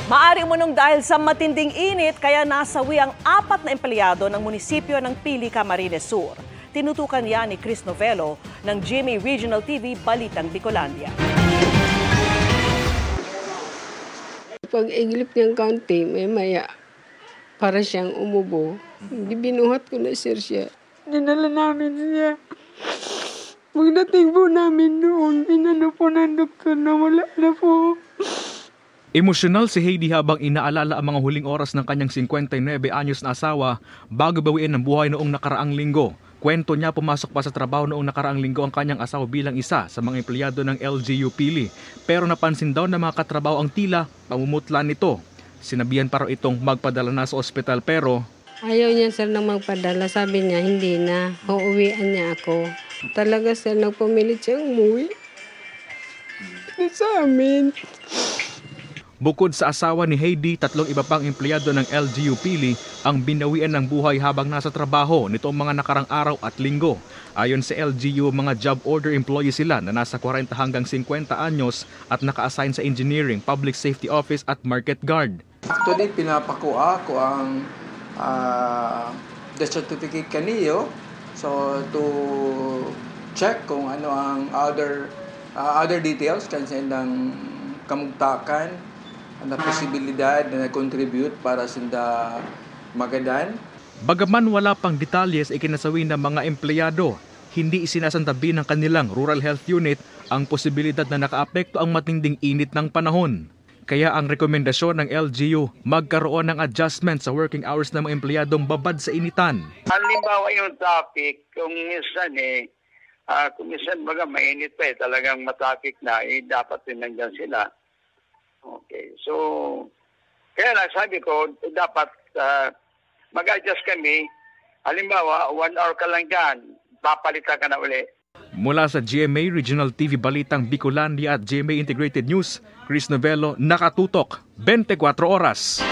Maari umunong dahil sa matinding init kaya nasawi ang 4 na empleyado ng munisipyo ng Pili, Camarines Sur. Tinutukan yan ni Chris Novello ng GMA Regional TV Balitang Bicolandia. Pag iglip niyang kaunti, may maya para siyang umubo. Hindi binuhat ko na siya. Dinala namin siya. Pagdating po namin noon, inano po ng doktor na wala na po. Emosyonal si Heidi habang inaalala ang mga huling oras ng kanyang 59 anyos na asawa bago bawiin ang buhay noong nakaraang linggo. Kwento niya pumasok pa sa trabaho noong nakaraang linggo ang kanyang asawa bilang isa sa mga empleyado ng LGU Pili. Pero napansin daw ng mga katrabaho ang tila pamumutla nito. Sinabihan pa raw itong magpadala na sa ospital pero ayaw niya sir nang magpadala. Sabi niya hindi na. Uuwian niya ako. Talaga sir nagpumilit siyang umuwi. Sa amin. Bukod sa asawa ni Heidi, 3 iba pang empleyado ng LGU Pili ang binawian ng buhay habang nasa trabaho nitong mga nakarang araw at linggo. Ayon sa LGU, mga job order employees sila na nasa 40 hanggang 50 anyos at naka-assign sa engineering, public safety office at market guard. Actually, pinapakuha ko ang the certificate kaniyo so to check kung ano ang other details kasi ng kamugtakan na posibilidad na contribute para sa magadan. Bagaman wala pang detalye sa ikinasawi ng mga empleyado, hindi isinasantabi ng kanilang rural health unit ang posibilidad na nakaapekto ang matinding init ng panahon. Kaya ang rekomendasyon ng LGU, magkaroon ng adjustment sa working hours ng mga empleyadong babad sa initan. Halimbawa yung traffic, kung minsan baga mainit pa talagang matraffic na, dapat din nandyan sila. Okay, so kaya lang sabi ko, dapat mag-adjust kami. Halimbawa, 1 hour ka lang dyan, papalitan ka na uli. Mula sa GMA Regional TV Balitang Bicolandia at GMA Integrated News, Chris Novello, nakatutok 24 oras.